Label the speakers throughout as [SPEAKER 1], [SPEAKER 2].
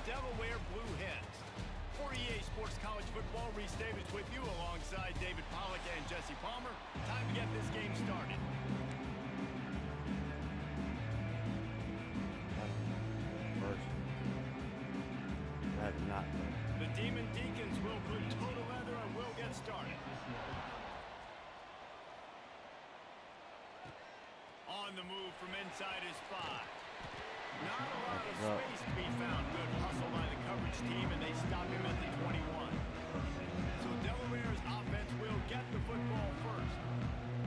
[SPEAKER 1] Delaware Blue Hens. For EA Sports College Football, Reese Davis with you alongside David Pollack and Jesse Palmer. Time to get this game started. The Demon Deacons will put total leather and will get started. On the move from inside his 5. Not a lot of space to be found. Good hustle by the coverage team, and they stop him at the 21. So Delaware's offense will get the football first.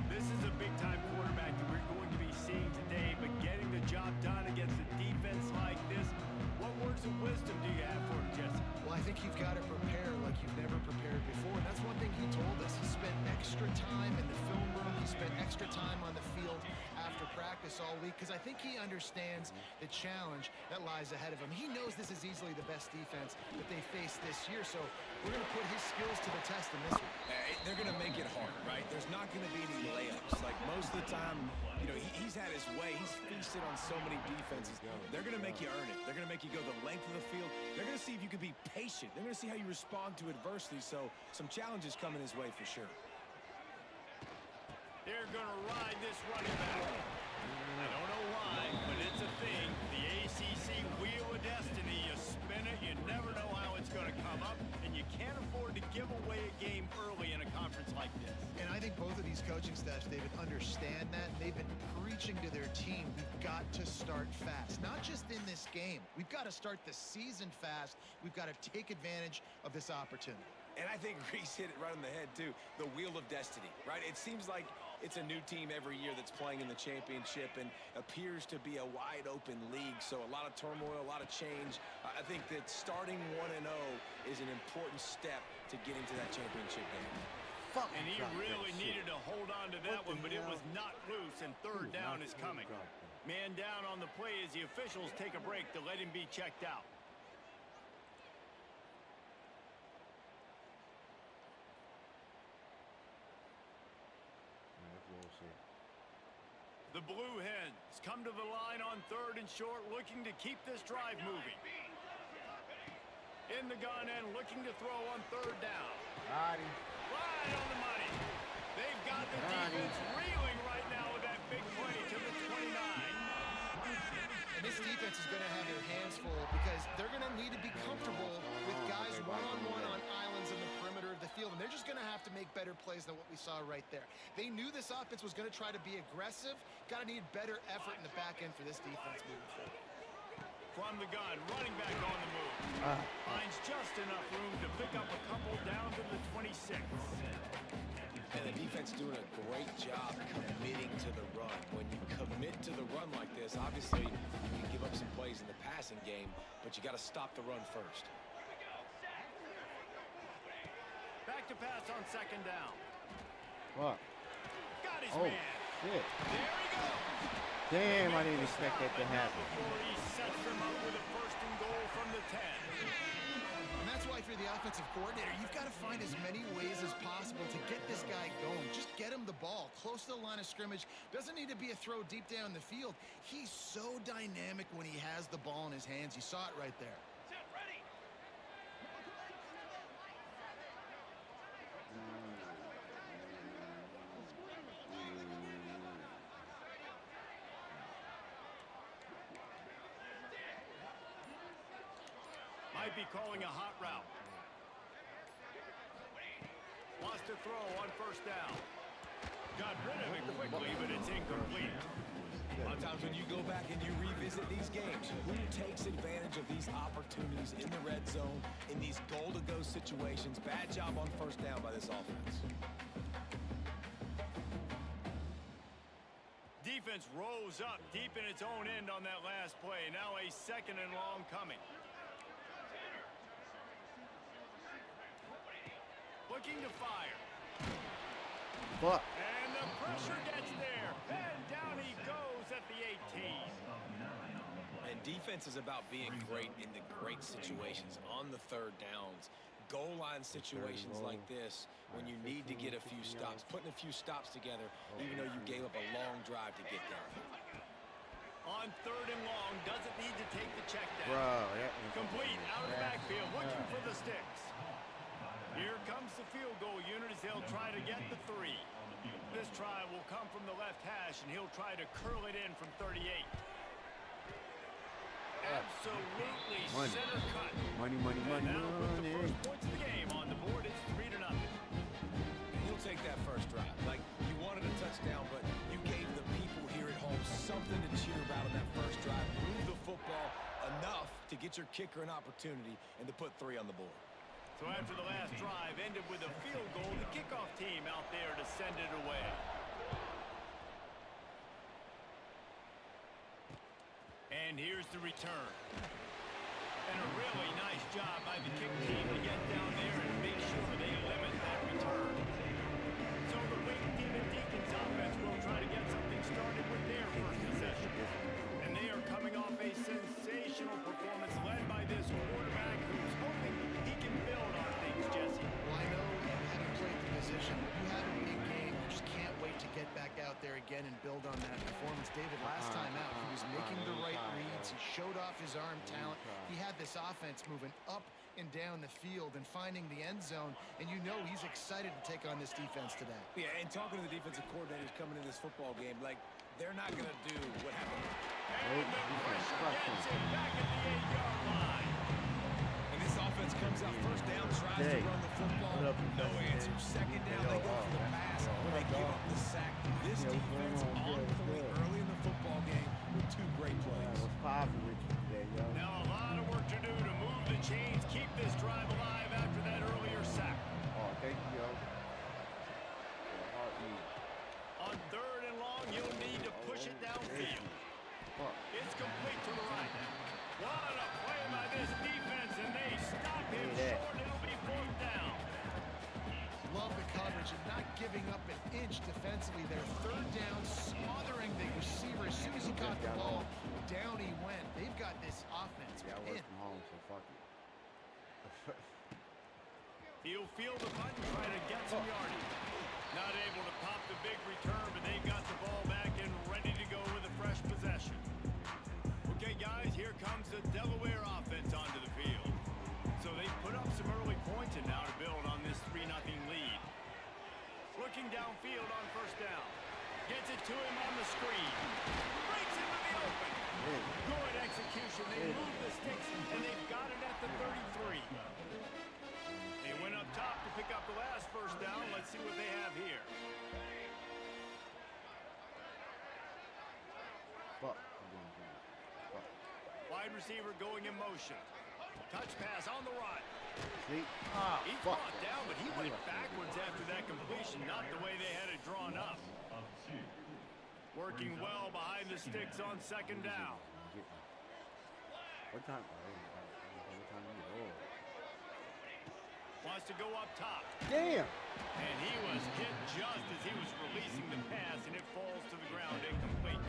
[SPEAKER 1] This is a big-time quarterback that we're going to be seeing today, but getting the job done against a defense like this, what words of wisdom do you have for him, Jesse?
[SPEAKER 2] Well, I think you've got to prepare like you've never prepared before. And that's one thing he told us. He spent extra time in the film room. He spent extra time on the field after practice all week because I think he understands the challenge that lies ahead of him. He knows this is easily the best defense that they face this year, so we're going to put his skills to the test in this one.
[SPEAKER 3] They're going to make it hard, right? There's not going to be any layups. Like most of the time, you know, he's had his way. He's feasted on so many defenses. They're going to make you earn it. They're going to make you go the length of the field. They're going to see if you can be patient. They're going to see how you respond to adversity. So some challenges coming his way for sure.
[SPEAKER 1] They're going to ride this running back. I don't know why, but it's a thing. The ACC Wheel of Destiny. You spin it, you never know how it's going to come up, and you can't afford to give away a game early in a conference like this.
[SPEAKER 2] And I think both of these coaching staffs, David, understand that. They've been preaching to their team, we've got to start fast. Not just in this game. We've got to start the season fast. We've got to take advantage of this opportunity.
[SPEAKER 3] And I think Reese hit it right on the head, too. The Wheel of Destiny, right? It seems like it's a new team every year that's playing in the championship and appears to be a wide-open league. So a lot of turmoil, a lot of change. I think that starting 1-0 is an important step to getting to that championship game.
[SPEAKER 1] And he really needed to hold on to that one, but it was not loose, and third down is coming. Man down on the play as the officials take a break to let him be checked out. The Blue Hens come to the line on 3rd and short, looking to keep this drive moving. In the gun and looking to throw on 3rd down. Right on the money. They've got the defense reeling right now with that big play to the 29.
[SPEAKER 2] And this defense is going to have their hands full because they're going to need to be comfortable with guys one-on-one on islands in the perimeter of the field, and they're just going to have to make better plays than what we saw right there. They knew this offense was going to try to be aggressive. Got to need better effort in the back end for this defense moving forward.
[SPEAKER 1] From the gun, running back on the move. Finds just enough room to pick up a couple down to the 26.
[SPEAKER 3] And the defense doing a great job committing to the run. When you commit to the run like this, obviously you can give up some plays in the passing game, but you got to stop the run first.
[SPEAKER 1] Back to pass on 2nd down.
[SPEAKER 4] What?
[SPEAKER 1] Got his man.
[SPEAKER 4] Shit.
[SPEAKER 1] There he goes.
[SPEAKER 4] Damn, I didn't expect that to happen.
[SPEAKER 1] Before he sets them up with a 1st and goal from the 10.
[SPEAKER 2] And that's why if you're the offensive coordinator, you've got to find as many ways as possible to get this guy going. Just get him the ball close to the line of scrimmage. Doesn't need to be a throw deep down the field. He's so dynamic when he has the ball in his hands. You saw it right there.
[SPEAKER 1] Might be calling a hot route. Wants to throw on 1st down. Got rid of it quickly, but it's incomplete.
[SPEAKER 3] A lot of times when you go back and you revisit these games, who takes advantage of these opportunities in the red zone, in these goal-to-go situations? Bad job on 1st down by this offense.
[SPEAKER 1] Defense rose up deep in its own end on that last play. Now a 2nd and long coming. Looking to fire.
[SPEAKER 4] Fuck.
[SPEAKER 1] And the pressure gets there. And down he goes at the 18.
[SPEAKER 3] And defense is about being great in the great situations, on the 3rd downs, goal line situations like this, when you need to get a few stops, putting a few stops together, even though you gave up a long drive to get down.
[SPEAKER 1] On 3rd and long, doesn't need to take the check down.
[SPEAKER 4] Bro, that was
[SPEAKER 1] Complete out of the backfield, looking for the sticks. Here comes the field goal unit as they'll try to get the 3. This try will come from the left hash, and he'll try to curl it in from 38. Absolutely center cut.
[SPEAKER 4] Money.
[SPEAKER 1] And that'll put the first points of the game on the board. It's 3-0.
[SPEAKER 3] He'll take that first drive. Like, you wanted a touchdown, but you gave the people here at home something to cheer about on that first drive. Move the football enough to get your kicker an opportunity and to put 3 on the board.
[SPEAKER 1] So after the last drive ended with a field goal, the kickoff team out there to send it away. And here's the return. And a really nice job by the kick team to get down there and make sure they limit that return. So the wing team and Deacon's offense will try to get something started with their first possession. And they are coming off a sensational performance led by this quarterback who's hoping he can build on things, Jesse.
[SPEAKER 2] Well, I know you haven't played the position, but you have a big game. You just can't wait to get back out there again and build on that performance. David, last time out, he was making the right reads. He showed off his arm talent. He had this offense moving up and down the field and finding the end zone, and you know he's excited to take on this defense today.
[SPEAKER 3] Yeah, and talking to the defensive coordinators coming in this football game, like, they're not going to do what happened.
[SPEAKER 1] And the pressure gets him back at the 8-yard line.
[SPEAKER 3] And this offense comes out first down, tries to run the football. No answer. Second down, they go for the pass. They give up the sack. This defense on point early in the football game with 2 great plays.
[SPEAKER 1] Now a lot of work to do to move the chains, keep this drive alive after that earlier sack.
[SPEAKER 4] Oh, thank you, yo.
[SPEAKER 1] On 3rd and long, you'll need to push it downfield. It's complete to the right. What a play by this defense, and they stop him short. It'll be 4th down.
[SPEAKER 2] Love the coverage and not giving up an inch defensively. Their 3rd down, smothering the receiver. As soon as he caught the ball, down he went. They've got this offense pinned.
[SPEAKER 4] Home, so fuck it.
[SPEAKER 1] He'll field the punt and try to get some yardage. Not able to pop the big return, but they got the ball back and ready to go with a fresh possession. Okay, guys, here comes the Delaware offense onto the field. So they put up some early points and now to build on this 3-0 lead. Looking downfield on 1st down. Gets it to him on the screen. Breaks into the open. Good execution. They move the sticks, and they've got it at the 33. They went up top to pick up the last 1st down. Let's see what they have here. Wide receiver going in motion. Touch pass on the run. He brought down, but he went backwards after that completion, not the way they had it drawn up. Working well behind the sticks on 2nd down.
[SPEAKER 4] What time?
[SPEAKER 1] Wants to go up top.
[SPEAKER 4] Damn!
[SPEAKER 1] And he was hit just as he was releasing the pass, and it falls to the ground incomplete.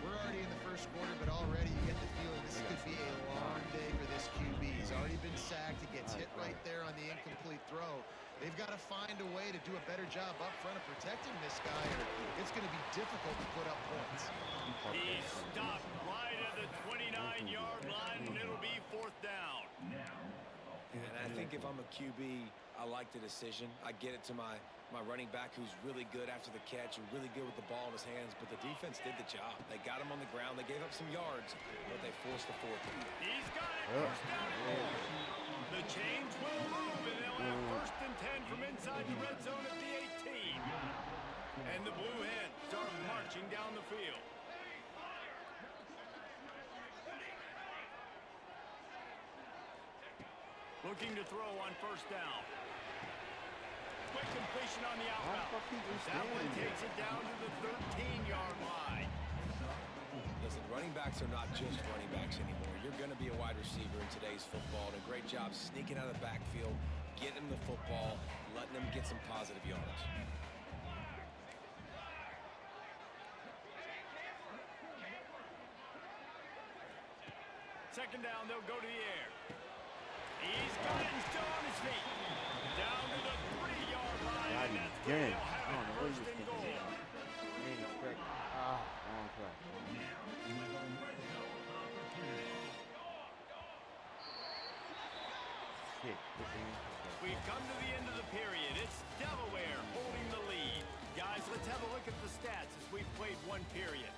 [SPEAKER 2] We're already in the 1st quarter, but already you get the feeling this could be a long day for this QB. He's already been sacked. He gets hit right there on the incomplete throw. They've got to find a way to do a better job up front of protecting this guy, or it's going to be difficult to put up points.
[SPEAKER 1] He stopped right at the 29-yard line, and it'll be 4th down.
[SPEAKER 3] And I think if I'm a QB, I like the decision. I get it to my running back who's really good after the catch and really good with the ball in his hands, but the defense did the job. They got him on the ground. They gave up some yards, but they forced the 4th.
[SPEAKER 1] He's got it. 1st down and 4. The chains will move, and they'll have 1st and 10 from inside the red zone at the 18. And the Blue Hens start marching down the field. Looking to throw on 1st down. Quick completion on the outbound. That one takes it down to the 13-yard line.
[SPEAKER 3] Listen, running backs are not just running backs anymore. You're going to be a wide receiver in today's football. And a great job sneaking out of the backfield, getting the football, letting them get some positive yards.
[SPEAKER 1] Second down, they'll go to the air. He's got it and still on his feet. Down to the 3-yard line, and that's where they'll have it 1st and goal.
[SPEAKER 4] kick.
[SPEAKER 1] We've come to the end of the period. It's Delaware holding the lead. Guys, let's have a look at the stats as we've played one period.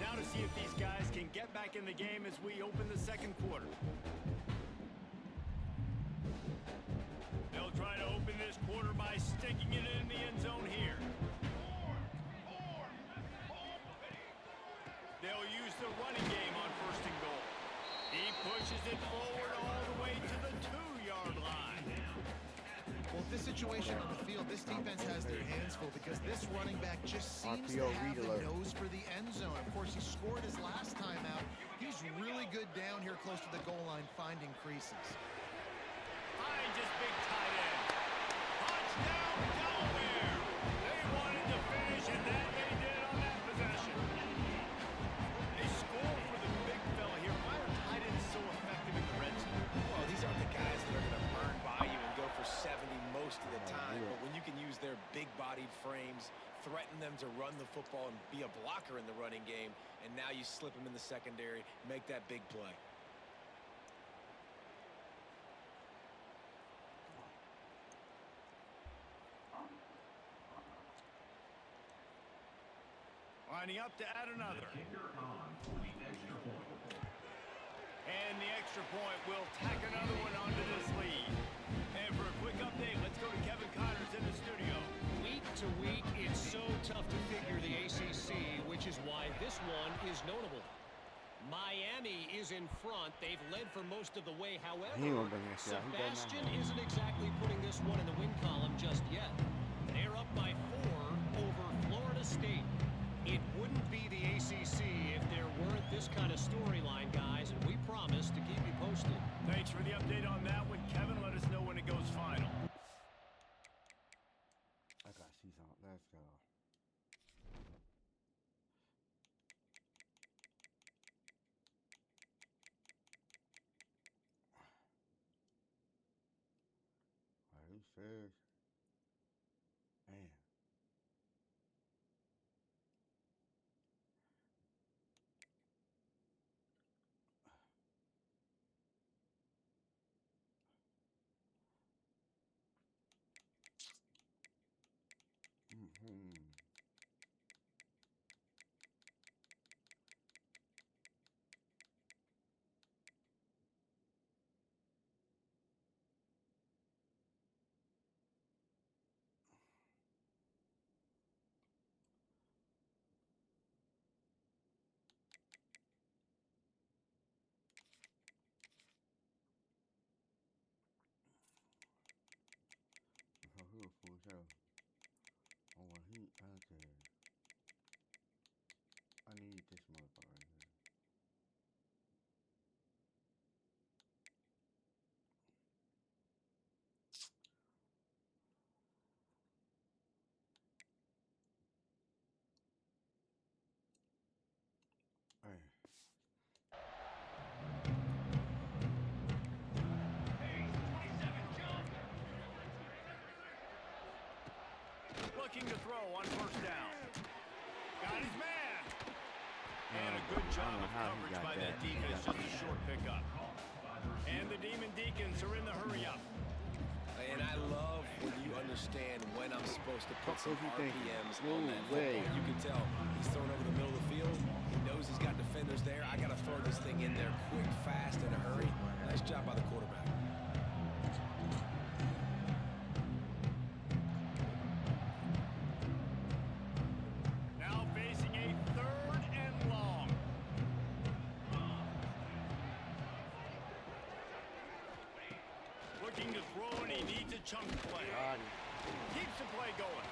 [SPEAKER 1] Now to see if these guys can get back in the game as we open the second quarter. They'll try to open this quarter by sticking it in the end zone here. They'll use the running game on 1st and goal. He pushes it forward all the way to the 2-yard line.
[SPEAKER 2] Well, this situation on the field, this defense has their hands full because this running back just seems to have the nose for the end zone. Of course, he scored his last time out. He's really good down here close to the goal line, finding creases.
[SPEAKER 1] Finds his big tight end. Touchdown, Delaware! They wanted to finish, and that they did on that possession. They score for the big fella here. Why are tight ends so effective in the red zone?
[SPEAKER 3] Well, these aren't the guys that are going to burn by you and go for 70 most of the time. But when you can use their big-bodied frames, threaten them to run the football and be a blocker in the running game, and now you slip them in the secondary, make that big play.
[SPEAKER 1] Lining up to add another. And the extra point will tack another one onto this lead. And for a quick update, let's go to Kevin Connors in the studio.
[SPEAKER 5] Week to week, it's so tough to figure the ACC, which is why this one is notable. Miami is in front. They've led for most of the way. However, Sebastian isn't exactly putting this one in the win column just yet. They're up by 4 over Florida State. It wouldn't be the ACC if there weren't this kind of storyline, guys, and we promise to keep you posted.
[SPEAKER 1] Thanks for the update on that one, Kevin. Let us know when it goes final.
[SPEAKER 4] I gotta see something. Let's go. Are you serious? Man. For sure. Oh, well, okay. I need this motherfucker right here. Hey.
[SPEAKER 1] Looking to throw on 1st down. Got his man. And a good job of coverage by that defense. Just a short pickup. And the Demon Deacons are in the hurry-up.
[SPEAKER 3] And I love when you understand when I'm supposed to put some RPMs on that football. You can tell he's throwing over the middle of the field. He knows he's got defenders there. I got to throw this thing in there quick, fast, in a hurry. Nice job by the quarterback.
[SPEAKER 1] Now facing a 3rd and long. Looking to throw, and he needs a chunk play. Keeps the play going.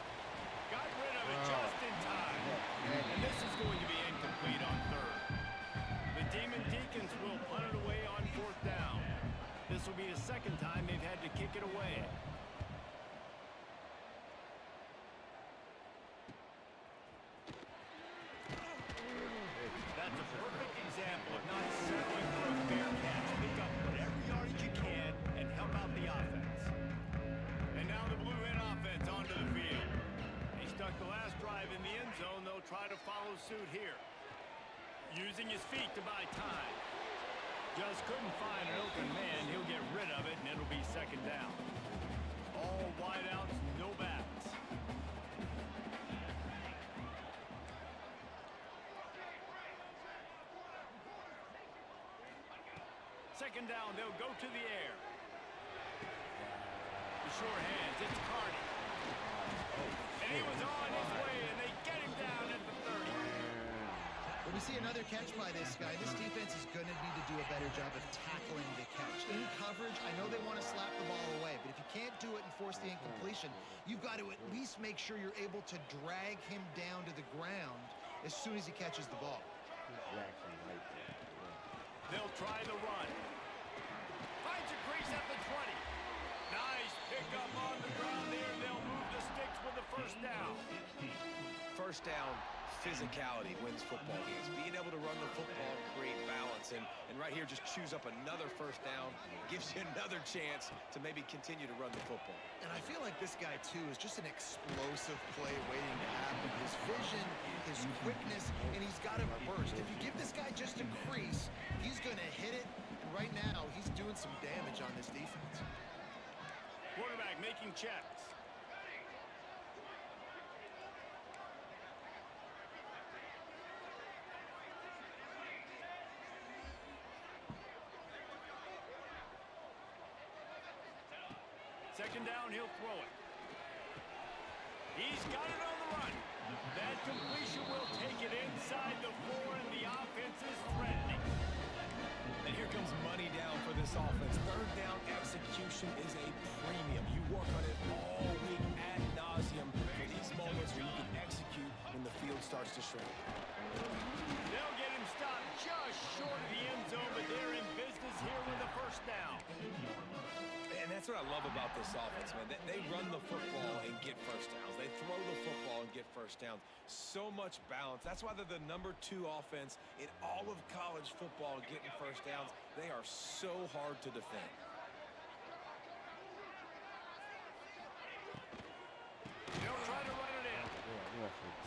[SPEAKER 1] Got rid of it just in time. And this is going to be incomplete on 3rd. The Demon Deacons will punt it away on 4th down. This will be the 2nd time they've had to kick it away. That's a perfect example of not settling for a fair catch. Pick up whatever yardage you can and help out the offense. And now the Blue Hen try to follow suit here. Using his feet to buy time. Just couldn't find an open man. He'll get rid of it, and it'll be second down. All wideouts, no backs. Second down, they'll go to the air. The short hands, it's Carney. And he was on his way, and they get him down at the 30.
[SPEAKER 2] When we see another catch by this guy, this defense is going to need to do a better job of tackling the catch. In coverage, I know they want to slap the ball away, but if you can't do it and force the incompletion, you've got to at least make sure you're able to drag him down to the ground as soon as he catches the ball.
[SPEAKER 1] They'll try the run. Finds a crease at the 20. Nice pickup on the ground there. They'll move the sticks with the first down.
[SPEAKER 3] First down, physicality wins football games. Being able to run the football, create balance, and right here just choose up another first down, gives you another chance to maybe continue to run the football.
[SPEAKER 2] And I feel like this guy, too, is just an explosive play waiting to happen. His vision, his quickness, and he's got a burst. If you give this guy just a crease, he's going to hit it. And right now, he's doing some damage on this defense.
[SPEAKER 1] Quarterback making checks. Second down, he'll throw it. He's got it on the run. That completion will take it inside the 4, and the offense is threatening.
[SPEAKER 3] And here comes money down for this offense. Third down execution is a premium. You work on it all week ad nauseum for these moments where you can execute when the field starts to shrink.
[SPEAKER 1] They'll get him stopped just short of the end zone, but they're in business here with a first down.
[SPEAKER 3] And that's what I love about this offense, man. They run the football and get first downs. They throw the football and get first downs. So much balance. That's why they're the #2 offense in all of college football getting first downs. They are so hard to defend.
[SPEAKER 1] They'll try to run it in.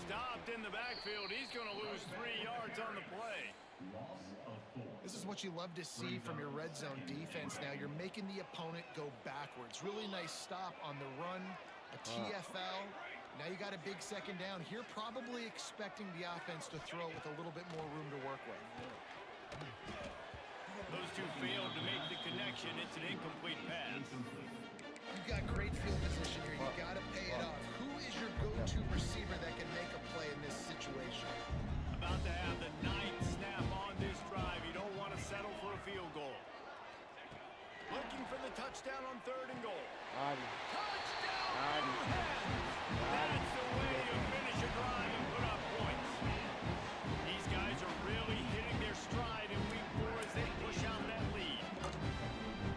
[SPEAKER 1] Stopped in the backfield. He's going to lose 3 yards on the play.
[SPEAKER 2] This is what you love to see from your red zone defense now. You're making the opponent go backwards. Really nice stop on the run, a TFL. Now you got a big second down. Here probably expecting the offense to throw with a little bit more room to work with.
[SPEAKER 1] Those two failed to make the connection. It's an incomplete pass.
[SPEAKER 2] You've got great field position here. You got to pay it off. Who is your go-to receiver that can make a play in this situation?
[SPEAKER 1] About to have the 9th snap on this drive. You don't want to settle for a field goal. Looking for the touchdown on 3rd and goal. Touchdown! That's the way to finish a drive and put up points. These guys are really hitting their stride in week 4 as they push out that lead.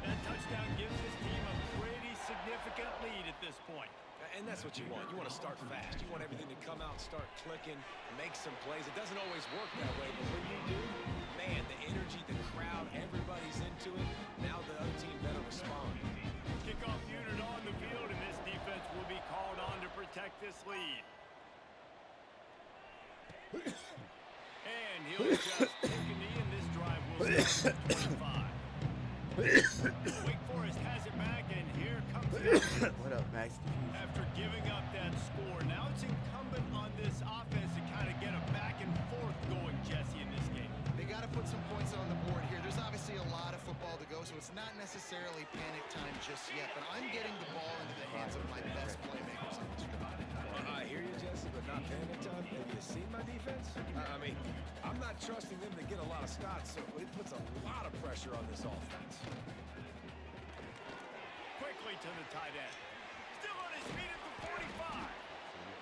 [SPEAKER 1] That touchdown gives this team a pretty significant lead at this point.
[SPEAKER 3] And that's what you want. You want to start fast. You want everything to come out, start clicking, make some plays. It doesn't always work that way, but when you do, man, the energy, the crowd, everybody's into it. Now the other team better respond.
[SPEAKER 1] Kickoff unit on the field, and this defense will be called on to protect this lead. And he'll just take a knee, and this drive will start at 25. Wake Forest has it back, and here comes the
[SPEAKER 4] What up, Max?
[SPEAKER 1] after giving up that score. Now it's incumbent on this offense to kind of get a back and forth going, Jesse, in this game.
[SPEAKER 2] They got to put some points on the board here. There's obviously a lot of football to go, so it's not necessarily panic time just yet, but I'm getting the ball into the hands of my best playmakers on this drive.
[SPEAKER 3] I hear you, Jesse, but not panic time. Have you seen my defense? I mean, I'm not trusting them to get a lot of shots, so it puts a lot of pressure on this offense.
[SPEAKER 1] Quickly to the tight end. Still on his feet at the 45.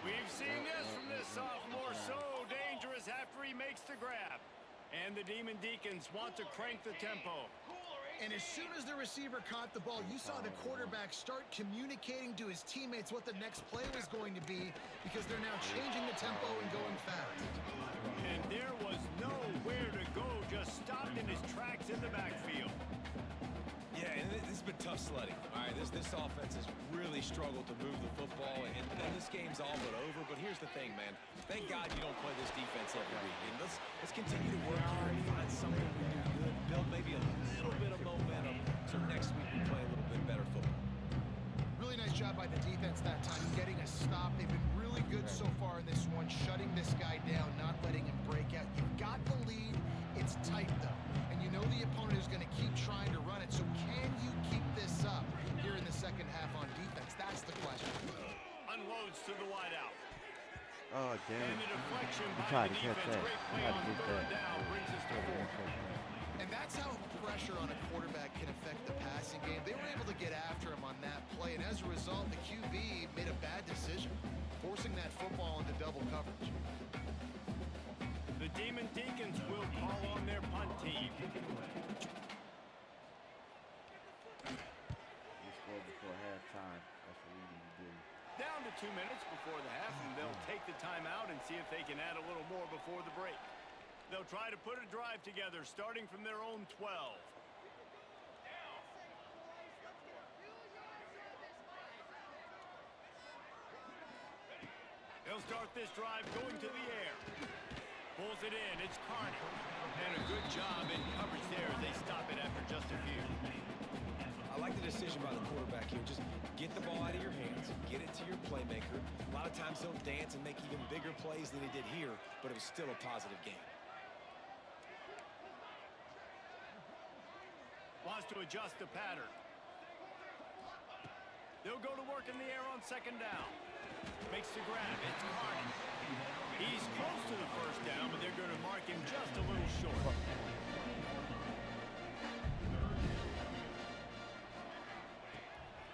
[SPEAKER 1] We've seen this from this sophomore. So dangerous after he makes the grab. And the Demon Deacons want to crank the tempo.
[SPEAKER 2] And as soon as the receiver caught the ball, you saw the quarterback start communicating to his teammates what the next play was going to be because they're now changing the tempo and going fast.
[SPEAKER 1] And there was nowhere to go, just stopped in his tracks in the backfield.
[SPEAKER 3] Yeah, and this has been tough sledding. All right, this offense has really struggled to move the football, and this game's all but over, but here's the thing, man. Thank God you don't play this defense every week. And let's continue to work here and find something we do good, build maybe a little bit of momentum so next week we play a little bit better football.
[SPEAKER 2] Really nice job by the defense that time, getting a stop. They've been really good so far in this one, shutting this guy down, not letting him break out. You've got the lead. It's tight, though. And you know the opponent is going to keep trying to run it. So can you keep this up here in the second half on defense? That's the question.
[SPEAKER 1] Unloads to the wideout.
[SPEAKER 4] Oh, damn.
[SPEAKER 1] And the deflection
[SPEAKER 4] You
[SPEAKER 1] by
[SPEAKER 4] tried
[SPEAKER 1] the
[SPEAKER 4] to catch
[SPEAKER 1] defense.
[SPEAKER 4] that.
[SPEAKER 1] Great
[SPEAKER 4] You
[SPEAKER 1] play
[SPEAKER 4] tried
[SPEAKER 1] on
[SPEAKER 4] to get
[SPEAKER 1] third
[SPEAKER 4] that.
[SPEAKER 1] down brings us to 4.
[SPEAKER 2] And that's how pressure on a quarterback can affect the passing game. They were able to get after him on that play, and as a result, the QB made a bad decision, forcing that football into double coverage.
[SPEAKER 1] The Demon Deacons will call on their punt team.
[SPEAKER 4] We scored before halftime. That's what we need to do.
[SPEAKER 1] Down to 2 minutes before the half, and they'll take the timeout and see if they can add a little more before the break. They'll try to put a drive together, starting from their own 12. They'll start this drive going to the air. Pulls it in. It's Carney. And a good job in coverage there as they stop it after just a few.
[SPEAKER 3] I like the decision by the quarterback here. Just get the ball out of your hands, get it to your playmaker. A lot of times he'll dance and make even bigger plays than he did here, but it was still a positive game.
[SPEAKER 1] Wants to adjust the pattern. They'll go to work in the air on second down. Makes the grab. It's Carney. He's close to the first down, but they're going to mark him just a little short.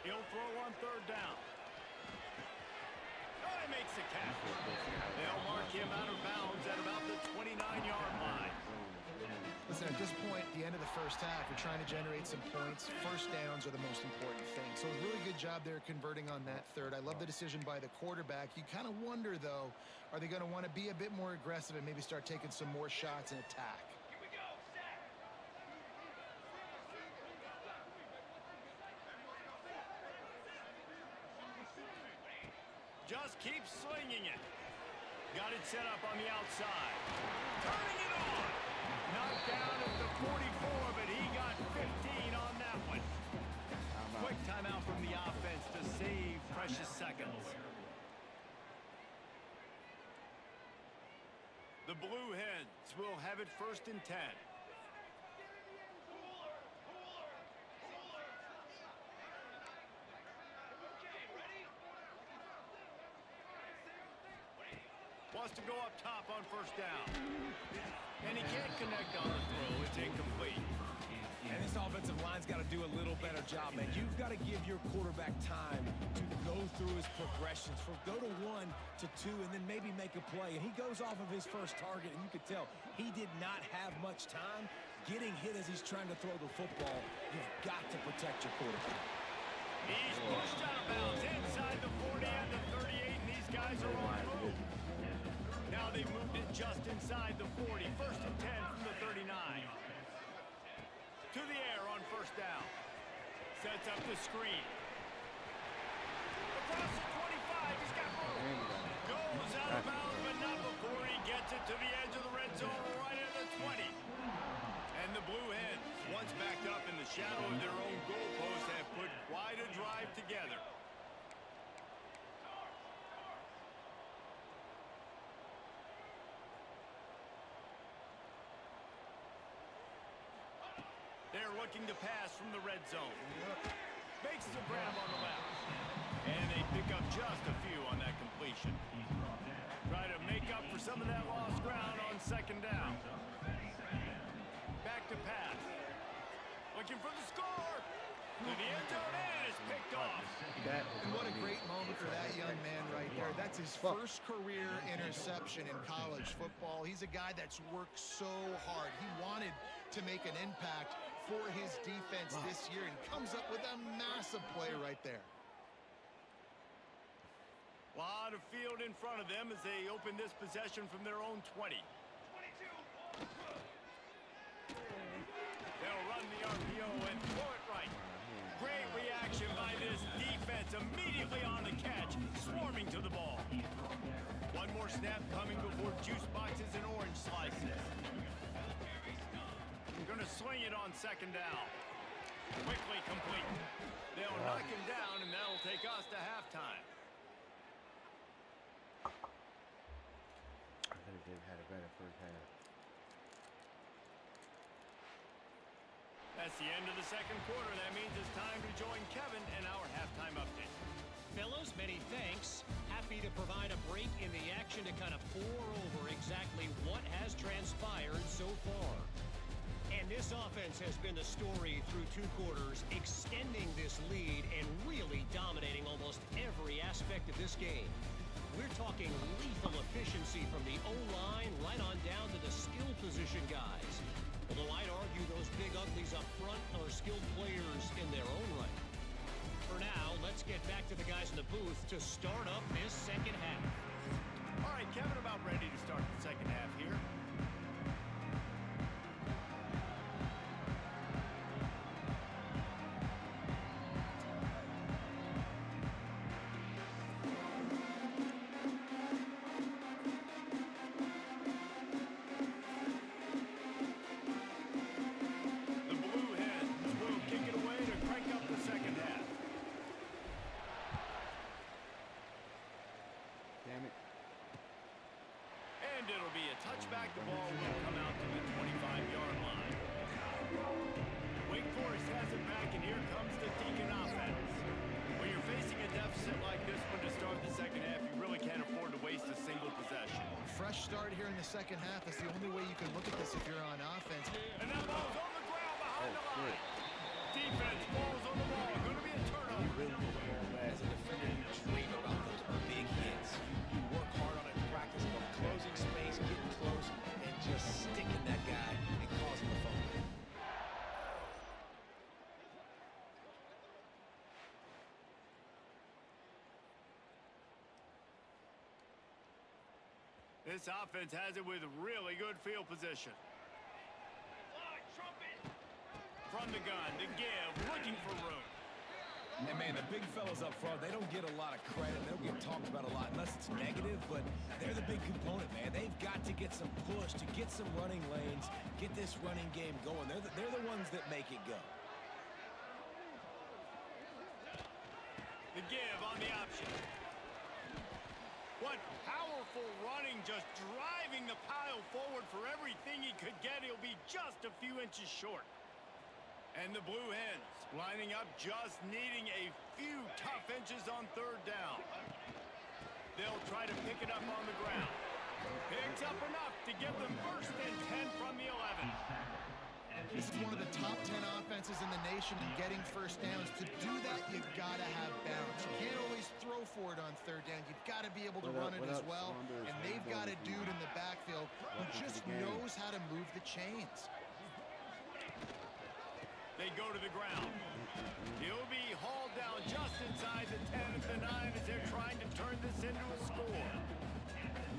[SPEAKER 1] He'll throw on third down. Oh, he makes the catch. They'll mark him out of bounds at about the 29-yard line.
[SPEAKER 2] Listen, at this point, the end of the first half, you're trying to generate some points. First downs are the most important thing. So a really good job there converting on that third. I love the decision by the quarterback. You kind of wonder, though, are they going to want to be a bit more aggressive and maybe start taking some more shots and attack?
[SPEAKER 1] Just keep slinging it. Got it set up on the outside. Turning it on. Knocked down at the 44, but he got 15 on that one. Quick timeout from the offense to save precious seconds. The Blue Hens will have it 1st and 10. Wants to go up top on first down. And he can't connect on the throw. It's incomplete.
[SPEAKER 3] And this offensive line's got to do a little better job, man. You've got to give your quarterback time to go through his progressions. From go to 1 to 2 and then maybe make a play. And he goes off of his first target, and you could tell he did not have much time getting hit as he's trying to throw the football. You've got to protect your quarterback.
[SPEAKER 1] He's pushed out of bounds inside the 40 and the 38, and these guys are on move. Now they've moved it just inside the 40. 1st and 10 from the 39. To the air on first down. Sets up the screen. Across the 25. He's got room. Goes out of bounds, but not before he gets it to the edge of the red zone right at the 20. And the Blue Hens, once backed up in the shadow of their own goalpost, have put quite a drive together. They're looking to pass from the red zone. Makes the grab on the left. And they pick up just a few on that completion. Try to make up for some of that lost ground on second down. Back to pass. Looking for the score. To the end zone, and it's picked off.
[SPEAKER 2] And what a great moment for that young man right there. That's his first career interception in college football. He's a guy that's worked so hard. He wanted to make an impact for his defense this year and comes up with a massive play right there.
[SPEAKER 1] A lot of field in front of them as they open this possession from their own 20. They'll run the RPO and throw it right. Great reaction by this defense, immediately on the catch, swarming to the ball. First snap coming before juice boxes and orange slices. We're going to swing it on second down. Quickly complete. They'll knock him down, and that'll take us to halftime.
[SPEAKER 4] I think they've had a better first half.
[SPEAKER 1] That's the end of the second quarter. That means it's time to join Kevin and our halftime update.
[SPEAKER 5] Fellas, many thanks. Happy to provide a break in the action to kind of pour over exactly what has transpired so far. And this offense has been the story through 2 quarters, extending this lead and really dominating almost every aspect of this game. We're talking lethal efficiency from the O-line right on down to the skill position guys. Although I'd argue those big uglies up front are skilled players in their own right. For now, let's get back to the guys in the booth to start up this second half.
[SPEAKER 1] All right, Kevin, about ready to start the second half here. It'll be a touchback. The ball will come out to the 25-yard line. Wake Forest has it back, and here comes the Deacon offense. When you're facing a deficit like this one to start the second half, you really can't afford to waste a single possession.
[SPEAKER 2] Fresh start here in the second half. That's the only way you can look at this if you're on offense.
[SPEAKER 1] And that ball's on the ground behind the line. Defense falls on the ball. Going to be a turnover.
[SPEAKER 3] As a defender, you dream about those big hits. You work hard on it in practice, about closing space, getting close, and just sticking that guy and causing the fumble.
[SPEAKER 1] This offense has it with really good field position. From the gun, the give, looking for room.
[SPEAKER 3] And man, the big fellas up front, they don't get a lot of credit. They don't get talked about a lot unless it's negative, but they're the big component, man. They've got to get some push, to get some running lanes, get this running game going. They're the ones that make it go.
[SPEAKER 1] The give on the option. What powerful running, just driving the pile forward for everything he could get. He'll be just a few inches short. And the Blue Hens lining up, just needing a few tough inches on third down. They'll try to pick it up on the ground. Picks up enough to give them first and 10 from the 11.
[SPEAKER 2] This is one of the top 10 offenses in the nation in getting first downs. To do that, you've got to have balance. You can't always throw for it on third down. You've got to be able to run it as well. And they've got a dude in the backfield who just knows how to move the chains.
[SPEAKER 1] They go to the ground. He'll be hauled down just inside the 10 at the 9 as they're trying to turn this into a score.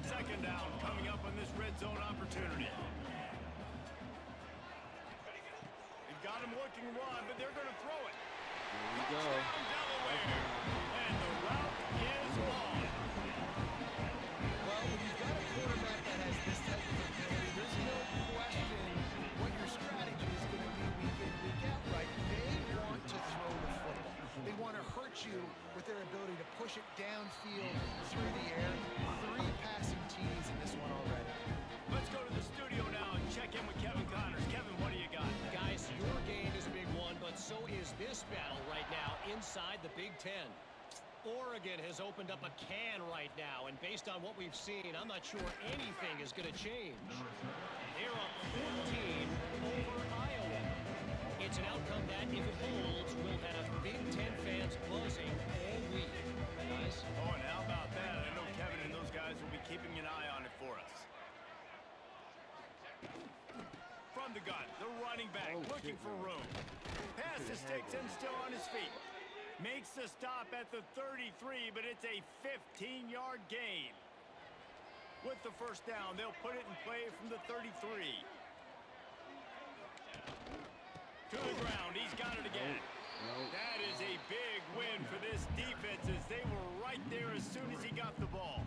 [SPEAKER 1] Second down coming up on this red zone opportunity. They've got him looking run, but they're going to throw it.
[SPEAKER 4] There you go.
[SPEAKER 1] Touchdown, Delaware. And the route is on.
[SPEAKER 2] Well, when you've got a quarterback that has this type of ability, there's no question what your strategy is going to be week in, week out, right? They want to throw the football. They want to hurt you with their ability to push it downfield through the air. 3 passing TDs in this one already.
[SPEAKER 1] Let's go to the studio now and check in with Kevin Connors. Kevin, what do you got?
[SPEAKER 5] Guys, your game is a big one, but so is this battle right now inside the Big Ten. Oregon has opened up a can right now, and based on what we've seen, I'm not sure anything is going to change. They're up 14 over Iowa. It's an outcome that, if it holds, will have Big Ten fans buzzing all week. Guys?
[SPEAKER 1] Oh, and how about that? I know Kevin and those guys will be keeping an eye on it for us. From the gun, the running back looking for room. Pass the sticks and still on his feet. Makes the stop at the 33, but it's a 15-yard gain. With the first down, they'll put it in play from the 33. To the ground, he's got it again. That is a big win for this defense as they were right there as soon as he got the ball.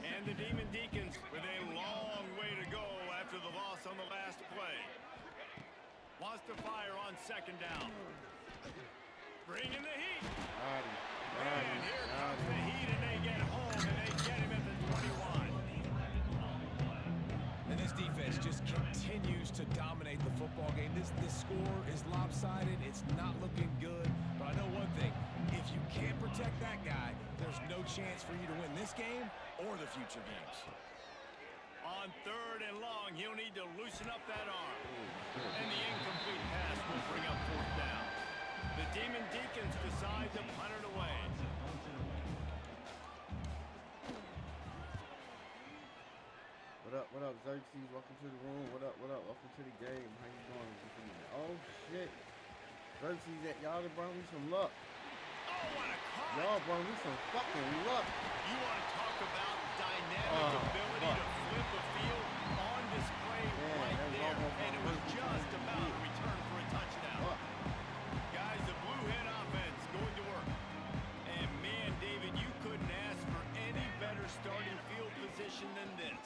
[SPEAKER 1] And the Demon Deacons with a long way to go after the loss on the last play. Wants to fire on second down. Bring in the heat. And here comes the heat, and they get home, and they get him at the 21.
[SPEAKER 3] And this defense just continues to dominate the football game. This score is lopsided. It's not looking good. But I know one thing. If you can't protect that guy, there's no chance for you to win this game or the future games.
[SPEAKER 1] On third and long, he'll need to loosen up that arm. And the incomplete pass will bring up fourth down. The Demon Deacons decide to punt it away.
[SPEAKER 4] What up, Xerxes? Welcome to the room. What up? Welcome to the game. How you doing? Oh, shit. Xerxes, y'all done brought me some luck.
[SPEAKER 1] Oh, what a call!
[SPEAKER 4] Y'all brought me some fucking luck.
[SPEAKER 1] You want to talk about dynamic ability to flip the field on display right there. And it was just about a return for a touchdown. Guys, the blue hen offense going to work. And man, David, you couldn't ask for any better starting field position than this.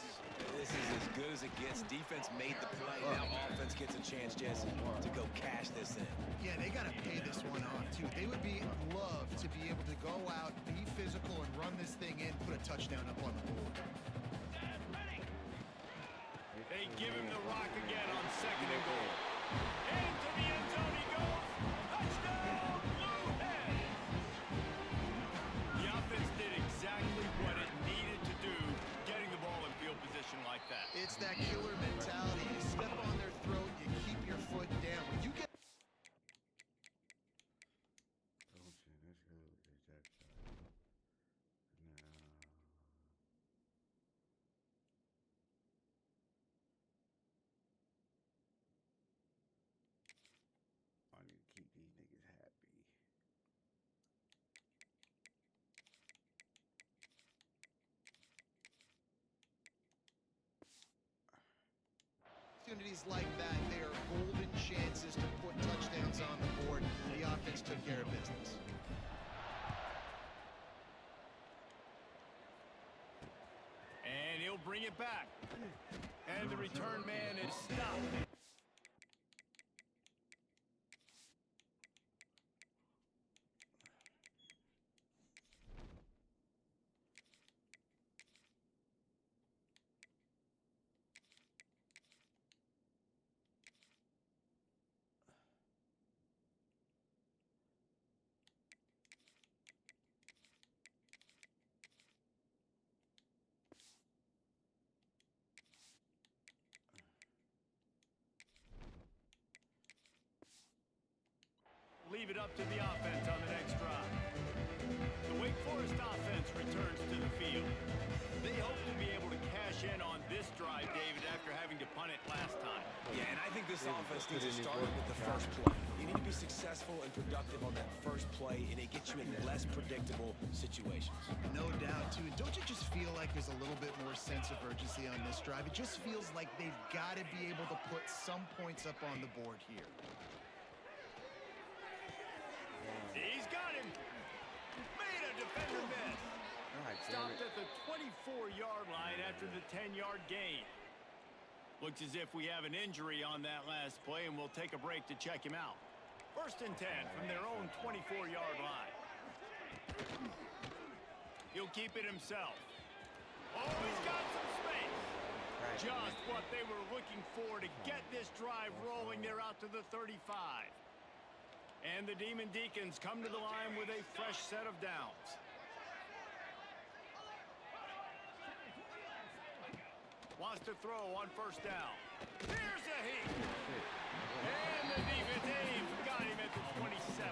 [SPEAKER 3] This is as good as it gets. Defense made the play. Now offense gets a chance, Jesse, to go cash this in.
[SPEAKER 2] Yeah, they got to pay this one off, too. They would love to be able to go out, be physical, and run this thing in, put a touchdown up on the board.
[SPEAKER 1] They give him the rock again on second and goal. Into the end zone he goes. Touchdown, Blue Hen! The offense did exactly what it needed to do, getting the ball in field position like that.
[SPEAKER 2] It's that killer mentality. You step on their throat, you keep your foot down. When you get...
[SPEAKER 4] Oh, shit, that's good. That's I need to keep these niggas happy.
[SPEAKER 2] Opportunities like that, they are golden chances to put touchdowns on the board. The offense took care of business.
[SPEAKER 1] And he'll bring it back. And the return man is stopped. Leave it up to the offense on the next drive. The Wake Forest offense returns to the field. They hope to be able to cash in on this drive, David, after having to punt it last time.
[SPEAKER 3] Yeah, and I think this offense needs to start with the first play. You need to be successful and productive on that first play, and it gets you in less predictable situations.
[SPEAKER 2] No doubt, too. And don't you just feel like there's a little bit more sense of urgency on this drive? It just feels like they've got to be able to put some points up on the board here.
[SPEAKER 1] He's got him. Made a defender miss. Stopped at the 24-yard line after the 10-yard gain. Looks as if we have an injury on that last play, and we'll take a break to check him out. 1st and 10 from their own 24-yard line. He'll keep it himself. Oh, he's got some space. Just what they were looking for to get this drive rolling. They're out to the 35. And the Demon Deacons come to the line with a fresh set of downs. Wants to throw on 1st down. Here's a heat. And the defense got him at the 27.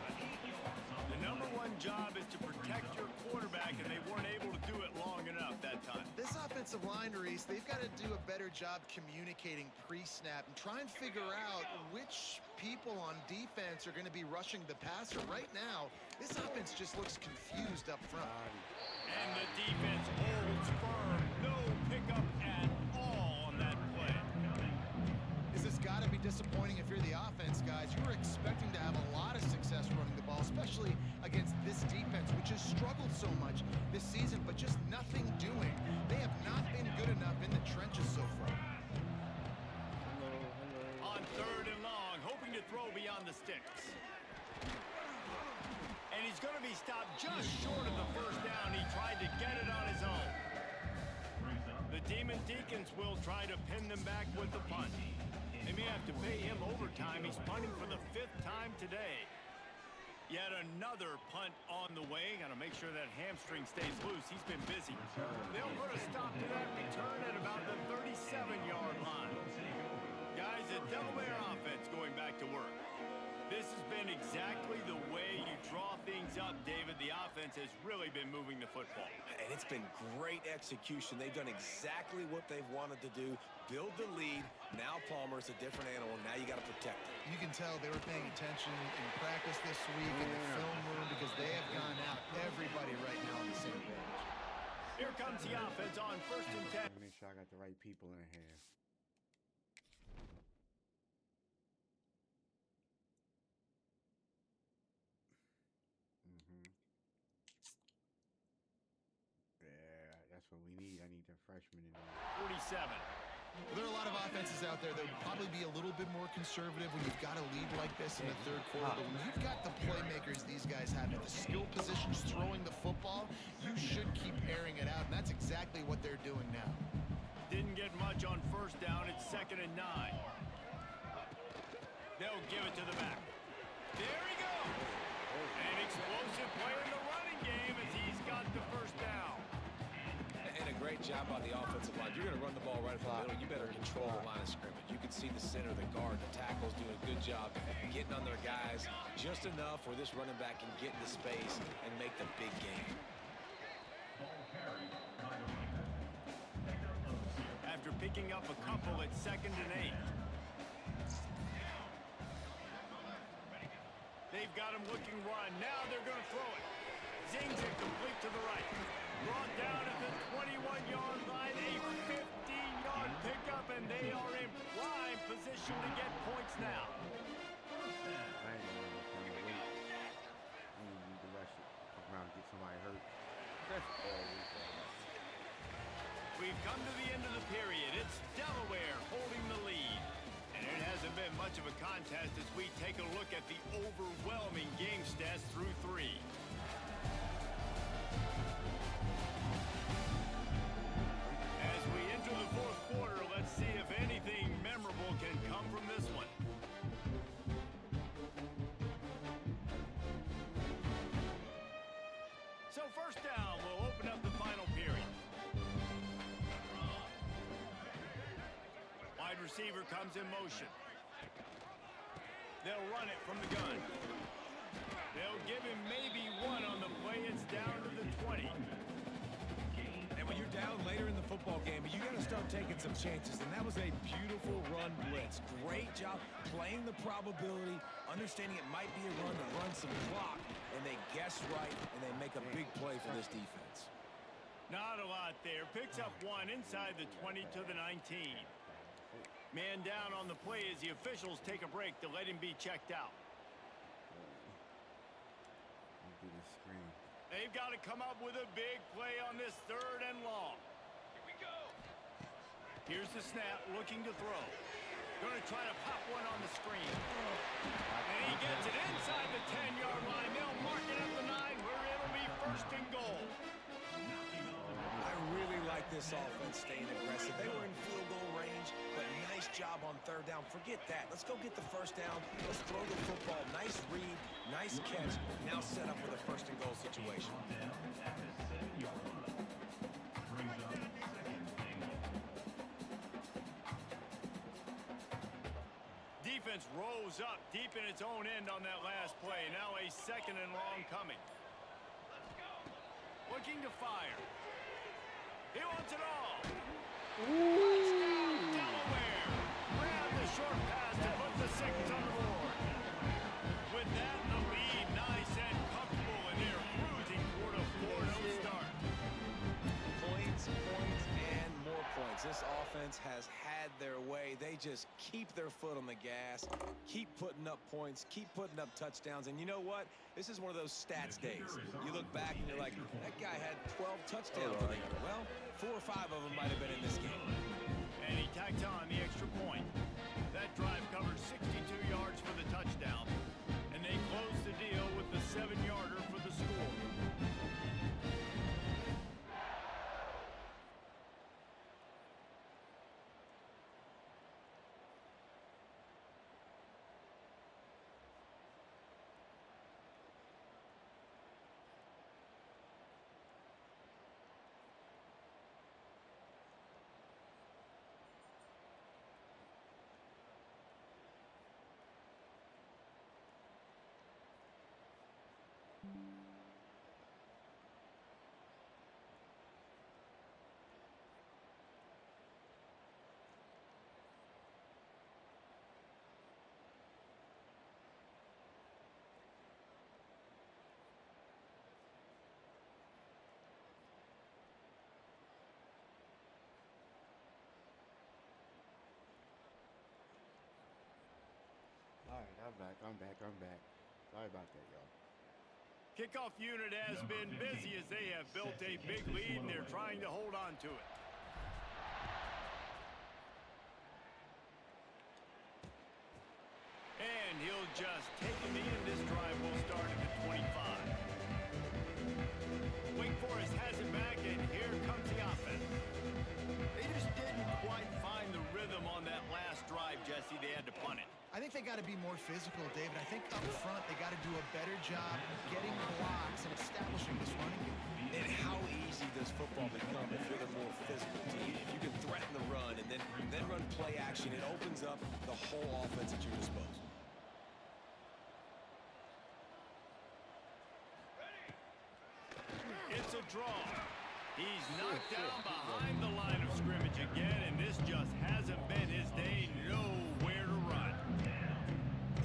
[SPEAKER 1] The #1 job is to protect your quarterback, and they weren't able to do it long enough that time.
[SPEAKER 2] This offensive line, Reese, they've got to do a better job communicating pre-snap and try and figure out which people on defense are going to be rushing the passer. Right now, this offense just looks confused up front.
[SPEAKER 1] And the defense holds firm. No pickup at all on that play.
[SPEAKER 2] This has got to be disappointing if you're the offense, guys. You were expecting to have a lot of success running the ball, especially against this defense, which has struggled so much this season, but just nothing doing. They have
[SPEAKER 1] he's going to be stopped just short of the first down. He tried to get it on his own. The Demon Deacons will try to pin them back with the punt. They may have to pay him overtime. He's punting for the 5th time today. Yet another punt on the way. Got to make sure that hamstring stays loose. He's been busy. They'll put a stop to that return at about the 37-yard line. Guys, the Delaware offense going back to work. This has been exactly the way you draw things up, David. The offense has really been moving the football.
[SPEAKER 3] And it's been great execution. They've done exactly what they've wanted to do. Build the lead. Now Palmer's a different animal. Now you got to protect him.
[SPEAKER 2] You can tell they were paying attention in practice this week in the film room because they have gone out. Everybody right now on the same page.
[SPEAKER 1] Here comes the offense on 1st and 10.
[SPEAKER 4] Make sure I got the right people in here. Yeah, that's what we need. I need the freshmen in there.
[SPEAKER 1] 47.
[SPEAKER 2] Well, there are a lot of offenses out there that would probably be a little bit more conservative when you've got a lead like this in the 3rd quarter. But when you've got the playmakers these guys have at the skill positions throwing the football, you should keep airing it out. And that's exactly what they're doing now.
[SPEAKER 1] Didn't get much on 1st down. It's 2nd and 9. They'll give it to the back. There he goes. An explosive play in the running game as he's got the 1st down.
[SPEAKER 3] And a great job on the offensive line. You're going to run the ball right up the middle. You better control the line of scrimmage. You can see the center, the guard, the tackles doing a good job getting on their guys just enough where this running back can get into space and make the big game.
[SPEAKER 1] After picking up a couple at 2nd and 8. They've got him looking run. Now they're going to throw it. Zings it complete to the right. Brought down at the 21-yard line. A 15-yard pickup, and they are in prime position to get points now.
[SPEAKER 4] I ain't gonna wait. I need to rush it. Come around and get somebody hurt. That's all we got.
[SPEAKER 1] We've come to the end of the period. It's Delaware holding the lead. And it hasn't been much of a contest as we take a look at the overwhelming game stats through 3. As we enter the 4th quarter, let's see if anything memorable can come from this one. So 1st down will open up the final period. Wide receiver comes in motion. They'll run it from the gun. They'll give him maybe one on the play. It's down to the 20.
[SPEAKER 3] And when you're down later in the football game, you got to start taking some chances. And that was a beautiful run blitz. Great job playing the probability, understanding it might be a run to run some clock. And they guess right, and they make a big play for this defense.
[SPEAKER 1] Not a lot there. Picks up one inside the 20 to the 19. Man down on the play as the officials take a break to let him be checked out. They've got to come up with a big play on this 3rd and long. Here we go. Here's the snap, looking to throw. Going to try to pop one on the screen. And he gets it inside the 10-yard line. They'll mark it at the 9 where it'll be 1st and goal.
[SPEAKER 3] I really like this offense staying aggressive. They were in field goal range, but nice job on 3rd down. Forget that. Let's go get the 1st down. Let's throw the football. Nice read, nice catch. Now set up with a 1st and goal situation.
[SPEAKER 1] Defense rose up deep in its own end on that last play. Now a 2nd and long coming. Looking to fire. He wants it all. Touchdown, Delaware. Grab the short pass to put the 6 on the board. With that, the lead nice and comfortable, and they're cruising toward a 4-0 start.
[SPEAKER 3] Points, and more points. This offense has had their way. They just keep their foot on the gas, keep putting up points, keep putting up touchdowns. And you know what? This is one of those stats days. You look back and you're like, that guy had 12 touchdowns. Well, 4 or 5 of them might have been in this game.
[SPEAKER 1] And he tacked on the extra point. That drive covered 62 yards for the touchdown. And they closed the deal with the 7-yarder for the
[SPEAKER 2] score.
[SPEAKER 4] All right, I'm back. Sorry about that, y'all.
[SPEAKER 1] Kickoff unit has been busy as they have built a big lead and they're trying to hold on to it. And he'll just take it in. This drive will start at the 25. Wake Forest has it back, and here comes the offense. They just didn't quite find the rhythm on that last drive, Jesse. They had to punt it.
[SPEAKER 2] I think they got to be more physical, David. I think up front they got to do a better job getting blocks and establishing this running game.
[SPEAKER 3] And how easy does football become if you're the more physical team? If you can threaten the run and then run play action, it opens up the whole offense at your disposal.
[SPEAKER 1] It's a draw. He's knocked down behind the line of scrimmage again, and this just hasn't been his day. Nowhere to run.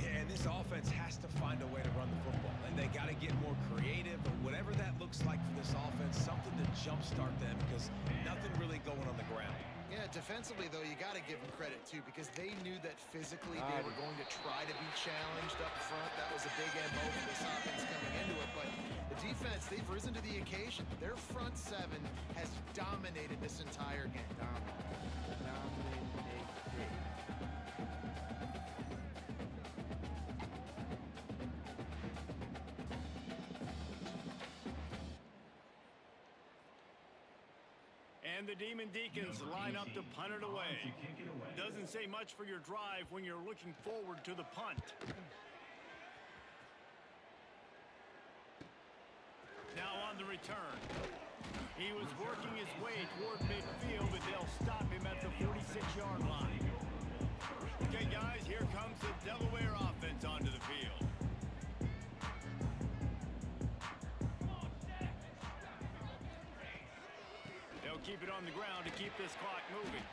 [SPEAKER 3] Yeah, and this offense has to find a way to run the football. And they got to get more creative, or whatever that looks like for this offense, something to jumpstart them, because nothing really going on the ground.
[SPEAKER 2] Yeah, defensively, though, you got to give them credit, too, because they knew that physically they were going to try to be challenged up front. That was a big MO for this offense coming into it. But the defense, they've risen to the occasion. Their front seven has dominated this entire game.
[SPEAKER 1] And the Demon Deacons line up to punt it away. Doesn't say much for your drive when you're looking forward to the punt. Now on the return. He was working his way toward midfield, but they'll stop him at the 46-yard line. Okay, guys, here comes the Delaware offense onto the field. They'll keep it on the ground to keep this clock moving.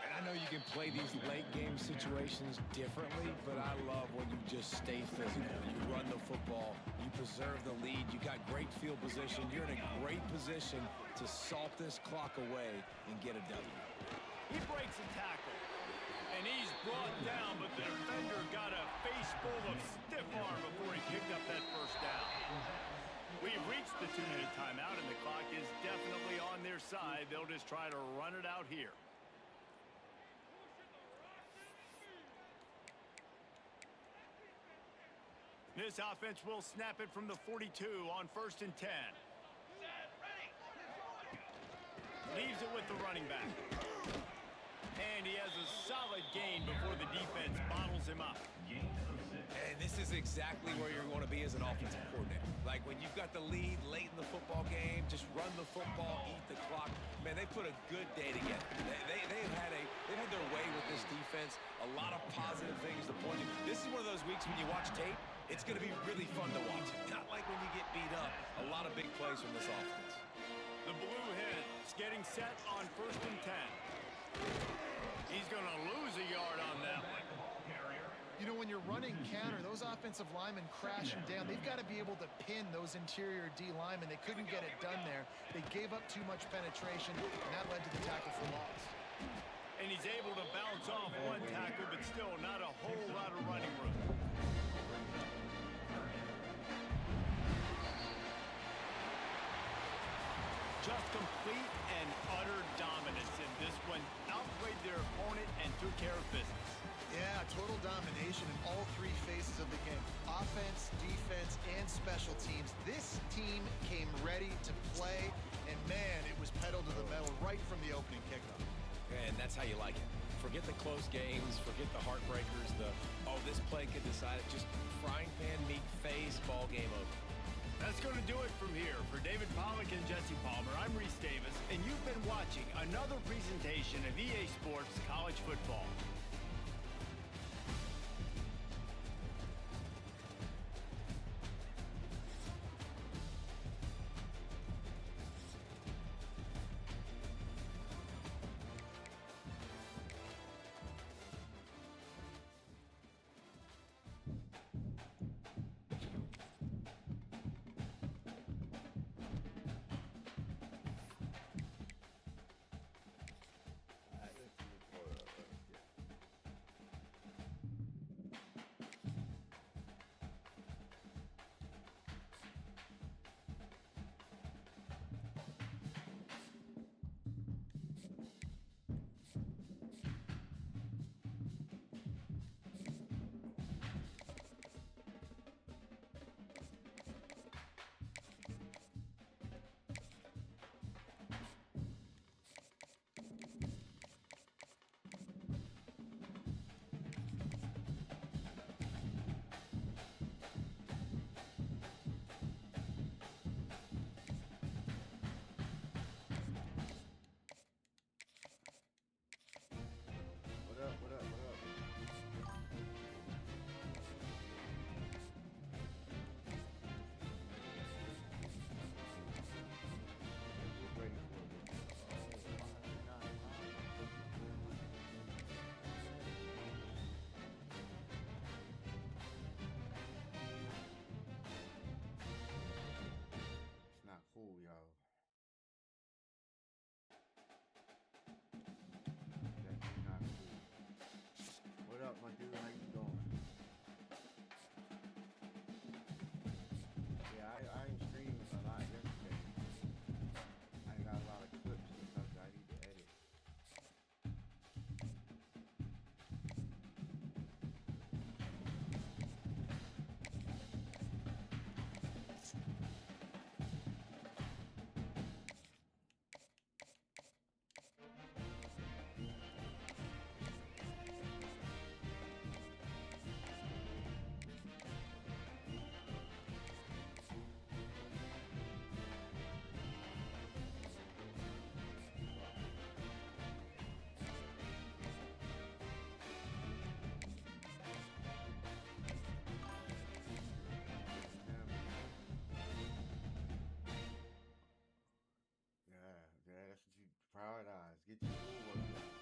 [SPEAKER 3] And I know you can play these late game situations differently, but I love when you just stay physical. You run the football, you preserve the lead, you got great field position. You're in a great position to salt this clock away and get a W.
[SPEAKER 1] He breaks a tackle, and he's brought down, but the defender got a face full of stiff arm before he picked up that first down. We've reached the 2-minute timeout, and the clock is definitely on their side. They'll just try to run it out here. This offense will snap it from the 42 on 1st and 10. Leaves it with the running back. And he has a solid gain before the defense bottles him up.
[SPEAKER 3] And this is exactly where you're going to be as an offensive coordinator. Like when you've got the lead late in the football game, just run the football, eat the clock. Man, they put a good day together. They've had their way with this defense. A lot of positive things to point to. This is one of those weeks when you watch tape, it's going to be really fun to watch. Not like when you get beat up. A lot of big plays from this offense.
[SPEAKER 1] The Blue Hens getting set on 1st and 10. He's going to lose a yard on that one.
[SPEAKER 2] You know, when you're running counter, those offensive linemen crashing down, they've got to be able to pin those interior D linemen. They couldn't get it done there. They gave up too much penetration, and that led to the tackle for loss.
[SPEAKER 1] And he's able to bounce off one tackle, but still not a whole lot of running room. Just complete and utter dominance in this one. Outplayed their opponent and took care of business.
[SPEAKER 2] Yeah, total domination in all three phases of the game. Offense, defense, and special teams. This team came ready to play, and man, it was pedal to the metal right from the opening kickoff.
[SPEAKER 3] And that's how you like it. Forget the close games, forget the heartbreakers, this play could decide it. Just frying pan meat phase, ball game over.
[SPEAKER 1] That's going to do it from here. For David Pollack and Jesse Palmer, I'm Reese Davis, and you've been watching another presentation of EA Sports College Football.
[SPEAKER 4] Prioritize. Get your schoolwork done.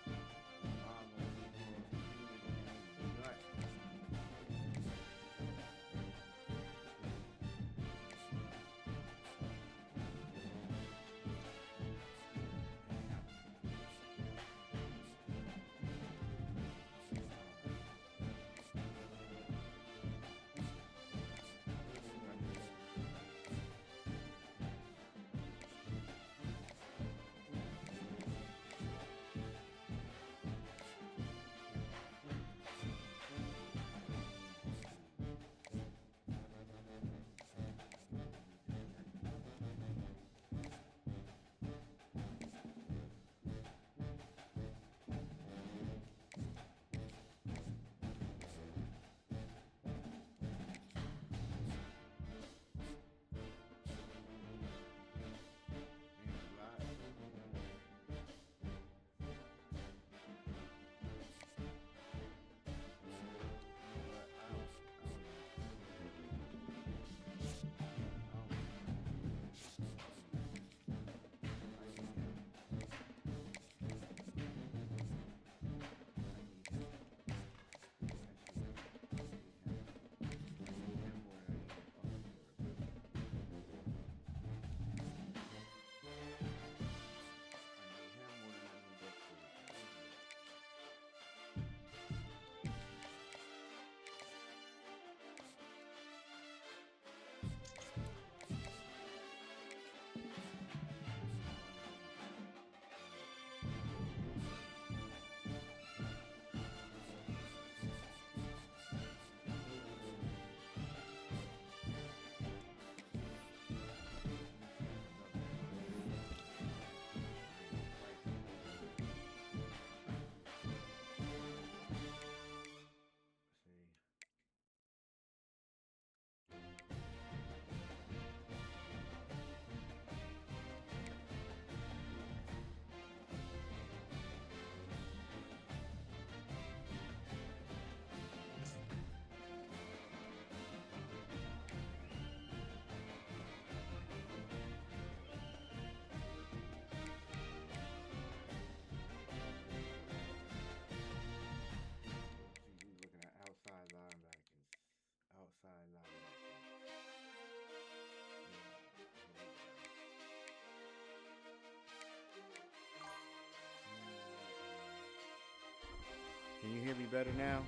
[SPEAKER 4] Can you hear me better now?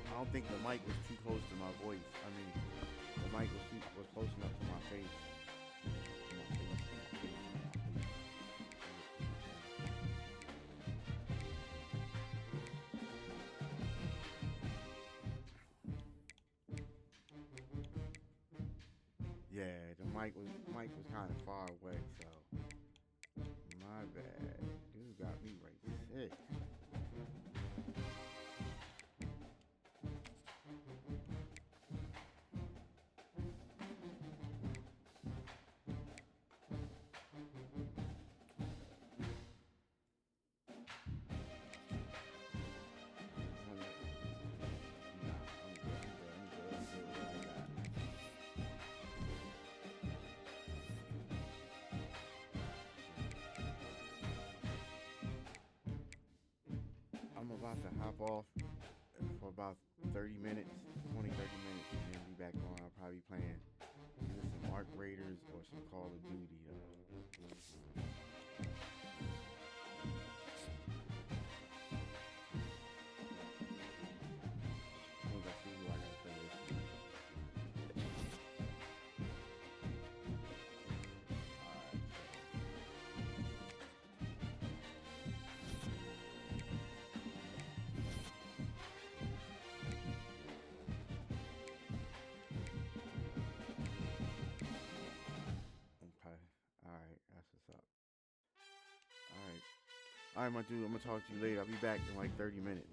[SPEAKER 4] I don't think the mic was too close to my voice. I mean, the mic was close enough to my face. Yeah, the mic was kind of far away, so my bad. Dude got me right sick. I'm about to hop off for about 30 minutes, 20, 30 minutes, and then be back on. I'll probably be playing either some Ark Raiders or some Call of Duty. As soon as I see who I gotta play this. Okay. Alright, that's what's up. Alright. Alright, my dude, I'm gonna talk to you later. I'll be back in like 30 minutes.